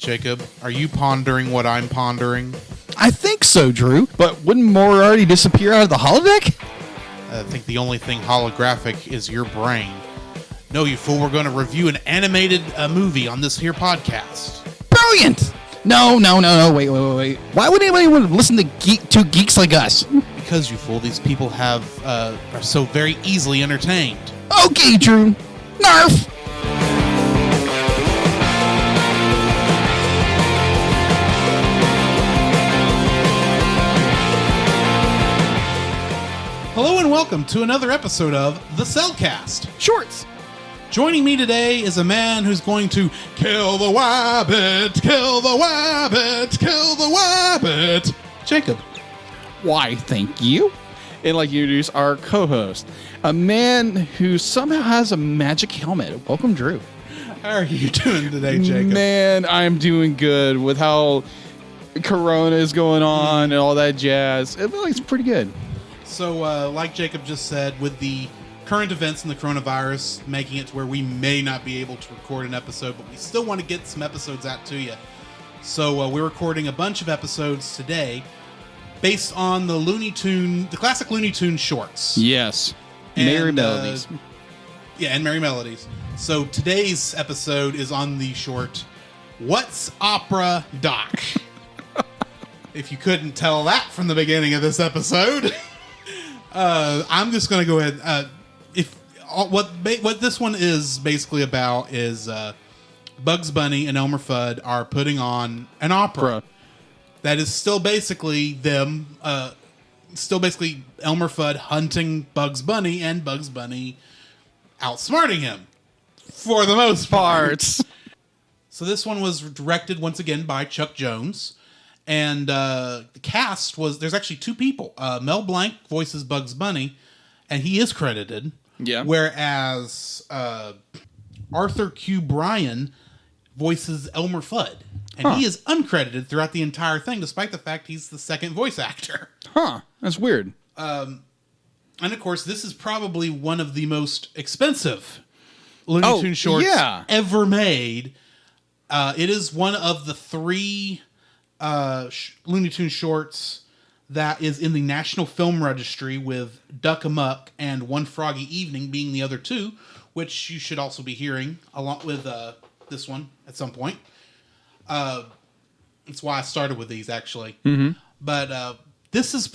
Jacob, are you pondering what I'm pondering? I think so, Drew. But wouldn't more already disappear out of the holodeck? I think the only thing holographic is your brain. No, you fool, we're going to review an animated movie on this here podcast. Brilliant! No, wait. Why would anybody want to listen to two geeks like us? Because, you fool, these people are so very easily entertained. Okay, Drew. Narf! Hello and welcome to another episode of The Cellcast. Shorts. Joining me today is a man who's going to kill the WABBIT, kill the WABBIT, kill the WABBIT. Jacob. Why, thank you. And like you introduce our co-host, a man who somehow has a magic helmet. Welcome, Drew. How are you doing today, Jacob? Man, I'm doing good with how Corona is going on and all that jazz. It feels like it's pretty good. So, like Jacob just said, with the current events in the coronavirus making it to where we may not be able to record an episode, but we still want to get some episodes out to you. So we're recording a bunch of episodes today based on the classic Looney Tunes shorts. Yes. Merry Melodies. And Merry Melodies. So today's episode is on the short, What's Opera Doc? If you couldn't tell that from the beginning of this episode... I'm just going to go ahead. What this one is basically about is Bugs Bunny and Elmer Fudd are putting on an opera that is still basically them. Still basically Elmer Fudd hunting Bugs Bunny and Bugs Bunny outsmarting him for the most part. So this one was directed once again by Chuck Jones. And the cast there's actually two people. Mel Blanc voices Bugs Bunny, and he is credited. Yeah. Whereas Arthur Q. Bryan voices Elmer Fudd. And he is uncredited throughout the entire thing, despite the fact he's the second voice actor. Huh. That's weird. And of course, this is probably one of the most expensive Looney Tunes shorts ever made. It is one of the three... Looney Tunes shorts that is in the National Film Registry, with Duck 'Em Up and One Froggy Evening being the other two, which you should also be hearing along with this one at some point. That's why I started with these, actually. Mm-hmm. But this is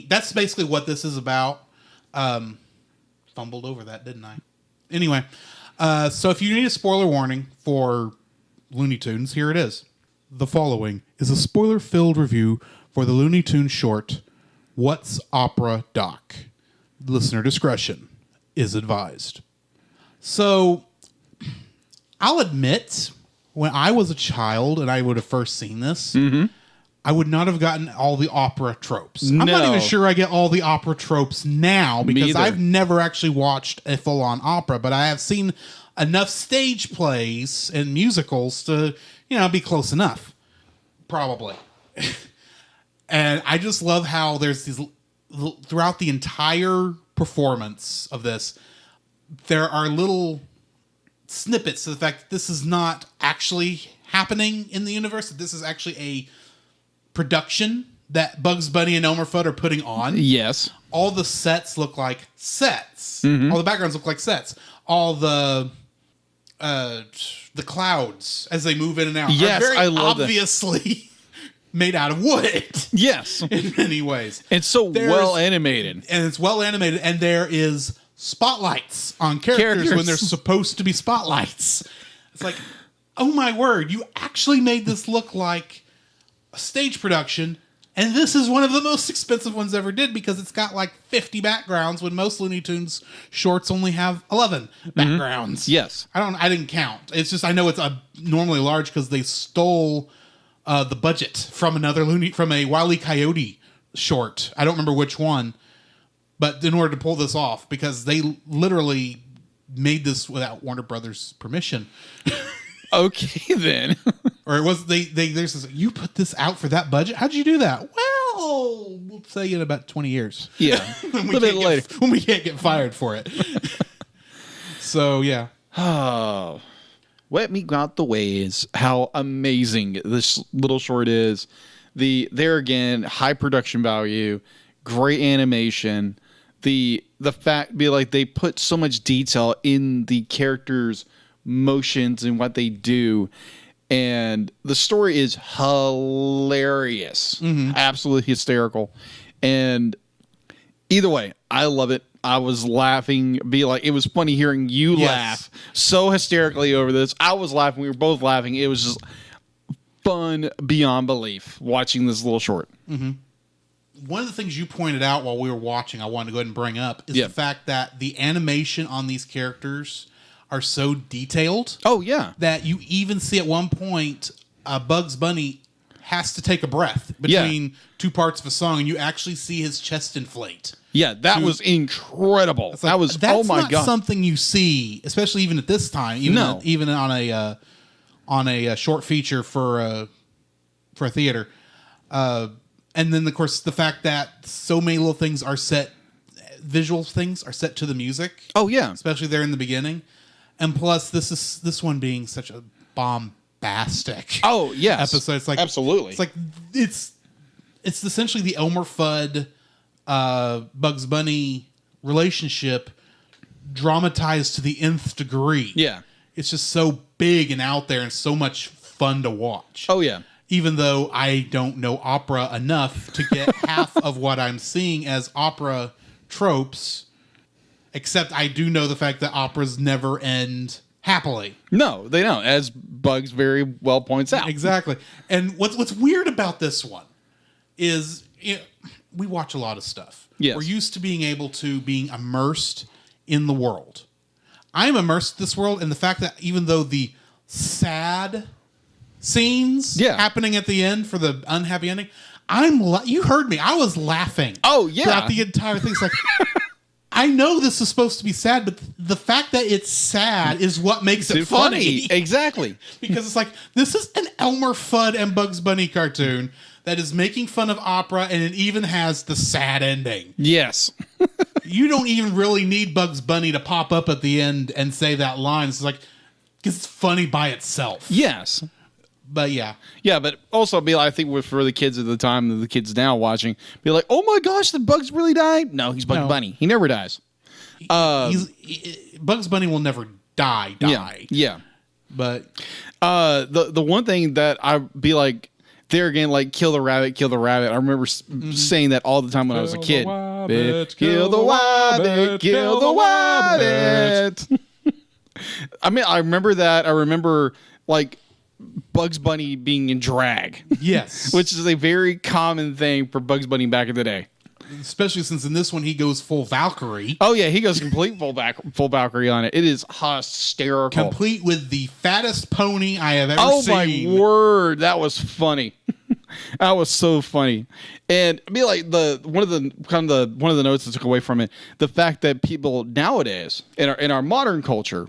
that's basically what this is about. Fumbled over that, didn't I? Anyway, so if you need a spoiler warning for Looney Tunes, here it is. The following is a spoiler-filled review for the Looney Tunes short, What's Opera Doc? Listener discretion is advised. So, I'll admit, when I was a child and I would have first seen this, I would not have gotten all the opera tropes. I'm not even sure I get all the opera tropes now, because I've never actually watched a full-on opera, but I have seen enough stage plays and musicals to... be close enough, probably. And I just love how there's these, throughout the entire performance of this, there are little snippets of the fact that this is not actually happening in the universe, that this is actually a production that Bugs Bunny and Elmer Fudd are putting on. Yes. All the sets look like sets. Mm-hmm. All the backgrounds look like sets. All the clouds as they move in and out are very obviously made out of wood. Yes. In many ways. It's so well animated. And it's well animated, and there is spotlights on characters when there's supposed to be spotlights. It's like, oh my word, you actually made this look like a stage production, and this is one of the most expensive ones ever did, because it's got like 50 backgrounds when most Looney Tunes shorts only have 11 backgrounds. Yes. I didn't count. It's just, I know it's normally large because they stole the budget from from a Wile E. Coyote short. I don't remember which one, but in order to pull this off, because they literally made this without Warner Brothers' permission. Okay, then. Or it was there's this, you put this out for that budget? How'd you do that? Well, we'll say in about 20 years. Yeah. When we can't get fired for it. So, yeah. Oh. Wet Me Got the Ways. How amazing this little short is. There again, high production value, great animation. The fact be like they put so much detail in the characters' motions and what they do. And the story is hilarious. Absolutely hysterical. And either way, I love it. I was laughing. It was funny hearing you laugh so hysterically over this. I was laughing. We were both laughing. It was just fun beyond belief watching this little short. One of the things you pointed out while we were watching, I wanted to go ahead and bring up, is the fact that the animation on these characters are so detailed. Oh, yeah. That you even see at one point, Bugs Bunny has to take a breath between two parts of a song, and you actually see his chest inflate. Yeah, that was incredible. Like, that was, that's oh my God. That's not something you see, especially even at this time, even on a short feature for a theater. And then, of course, the fact that so many little things are set, visual things are set to the music. Oh, yeah. Especially there in the beginning. And plus, this one being such a bombastic episode. It's like, absolutely. It's like, it's essentially the Elmer Fudd Bugs Bunny relationship dramatized to the nth degree. Yeah. It's just so big and out there and so much fun to watch. Oh, yeah. Even though I don't know opera enough to get half of what I'm seeing as opera tropes, except I do know the fact that operas never end happily. No, they don't, as Bugs very well points out. Exactly. And what's weird about this one is we watch a lot of stuff. Yes. We're used to being immersed in the world. I'm immersed in this world, and the fact that even though the sad scenes happening at the end for the unhappy ending, you heard me. I was laughing. Oh, yeah. Throughout the entire thing. It's like, I know this is supposed to be sad, but the fact that it's sad is what makes it funny. Exactly. Because it's like, this is an Elmer Fudd and Bugs Bunny cartoon that is making fun of opera, and it even has the sad ending. Yes. You don't even really need Bugs Bunny to pop up at the end and say that line. It's like, because it's funny by itself. Yes. But yeah. Yeah, but also I think for the kids at the time and the kids now watching, be like, oh my gosh, did Bugs really die? No, he's Bugs Bunny. He never dies. Bugs Bunny will never die. Yeah. But the one thing that I'd be like, there again, like, kill the rabbit. I remember saying that all the time when I was a kid. Kill the wabbit, kill the wabbit. I mean, I remember that. I remember, like, Bugs Bunny being in drag. Yes. Which is a very common thing for Bugs Bunny back in the day. Especially since in this one he goes full Valkyrie. Oh, yeah, he goes complete full Valkyrie on it. It is hysterical. Complete with the fattest pony I have ever seen. Oh, my word. That was funny. That was so funny. And I mean, like, one of the notes I took away from it, the fact that people nowadays in our modern culture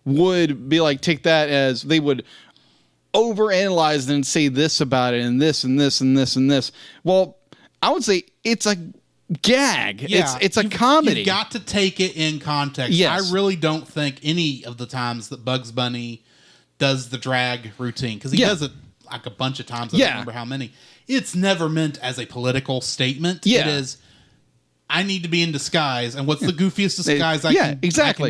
would be like, take that as they would overanalyze and say this about it and this and this and this and this. Well, I would say it's a gag. Yeah, it's a comedy. You've got to take it in context. Yes. I really don't think any of the times that Bugs Bunny does the drag routine, because he does it like a bunch of times. I don't remember how many. It's never meant as a political statement. Yeah. It is, I need to be in disguise, and what's the goofiest disguise I can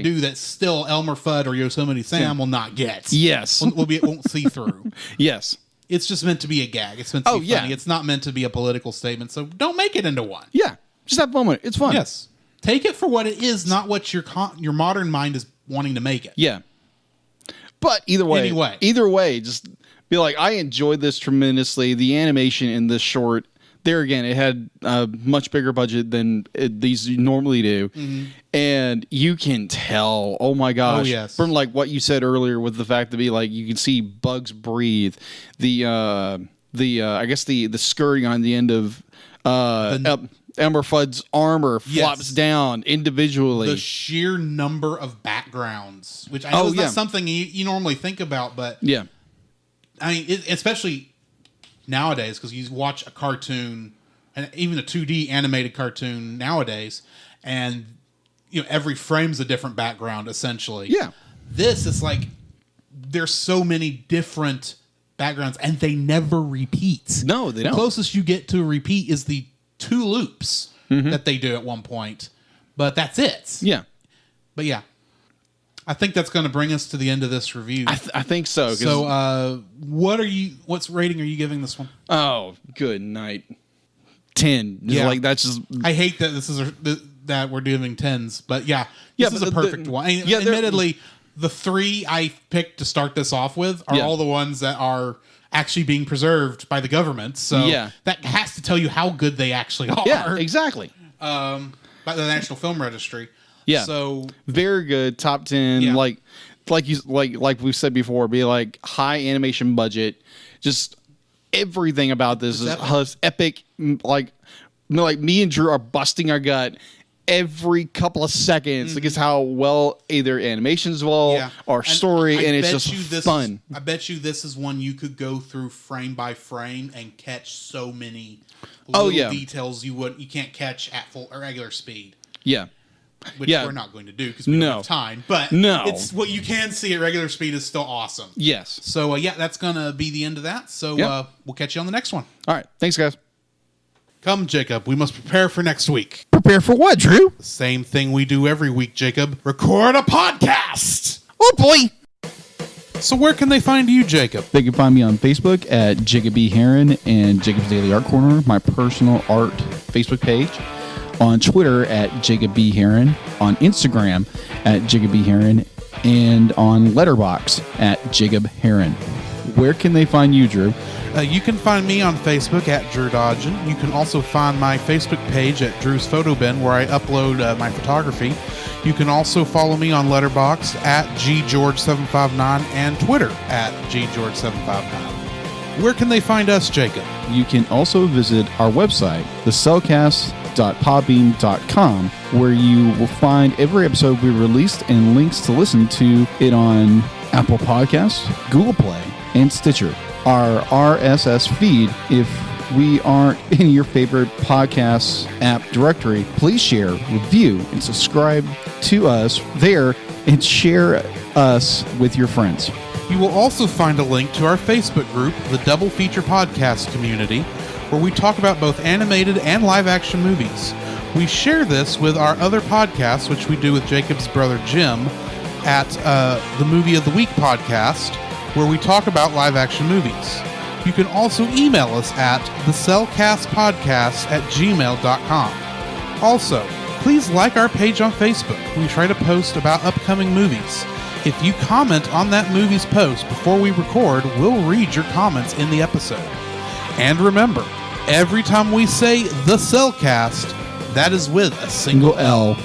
do that still Elmer Fudd or Yosemite Sam will not get? Yes. It won't see through. Yes. It's just meant to be a gag. It's meant to be funny. It's not meant to be a political statement, so don't make it into one. Yeah. Just have fun with it. It's fun. Yes. Take it for what it is, not what your modern mind is wanting to make it. Yeah. But either way, just be like, I enjoyed this tremendously. The animation in this short, there again, it had a much bigger budget than these normally do. Mm-hmm. And you can tell, oh my gosh, from like what you said earlier with the fact that you can see Bugs breathe, I guess the skirting on the end of Elmer Fudd's armor flops down individually. The sheer number of backgrounds, which I know is not something you normally think about, but I mean, especially nowadays, because you watch a cartoon, and even a 2D animated cartoon nowadays, and every frame's a different background essentially. Yeah, this is like there's so many different backgrounds, and they never repeat. No, they don't. The closest you get to a repeat is the 2 loops that they do at one point, but that's it. Yeah. But yeah, I think that's going to bring us to the end of this review. I think so. So, what's rating are you giving this one? Oh, good night. 10. Yeah. Like, that's just. I hate that that we're doing 10s, but yeah, this is a perfect one. Yeah, admittedly, the 3 I picked to start this off with are all the ones that are actually being preserved by the government. So that has to tell you how good they actually are. Yeah, exactly. By the National Film Registry. Yeah. So very good. Top 10. Yeah. Like we've said before, be like high animation budget. Just everything about this is epic. Like me and Drew are busting our gut every couple of seconds. Like, it's how well either animation's or story, and it's just fun. I bet you this is one you could go through frame by frame and catch so many little details you can't catch at full or regular speed. Yeah. Which we're not going to do because we don't have time. But it's what you can see at regular speed is still awesome. Yes. So, that's going to be the end of that. So, we'll catch you on the next one. All right. Thanks, guys. Come, Jacob. We must prepare for next week. Prepare for what, Drew? The same thing we do every week, Jacob. Record a podcast. Oh, boy. So where can they find you, Jacob? They can find me on Facebook at Jacob B. Heron and Jacob's Daily Art Corner, my personal art Facebook page. On Twitter at Jacob B. Heron. On Instagram at Jacob B. Heron. And on Letterboxd at Jacob Heron. Where can they find you, Drew? You can find me on Facebook at Drew Dodgen. You can also find my Facebook page at Drew's Photo Bin, where I upload my photography. You can also follow me on Letterboxd at GGeorge759 and Twitter at GGeorge759. Where can they find us, Jacob? You can also visit our website, thecellcast.podbean.com, where you will find every episode we released and links to listen to it on Apple Podcasts, Google Play, and Stitcher. Our RSS feed, if we aren't in your favorite podcast app directory, please share, review, and subscribe to us there and share us with your friends. You will also find a link to our Facebook group, the Double Feature Podcast Community, where we talk about both animated and live-action movies. We share this with our other podcasts, which we do with Jacob's brother Jim, at the Movie of the Week podcast, where we talk about live-action movies. You can also email us at thecellcastpodcast@gmail.com. Also, please like our page on Facebook. We try to post about upcoming movies. If you comment on that movie's post before we record, we'll read your comments in the episode. And remember, every time we say The Cellcast, that is with a single L.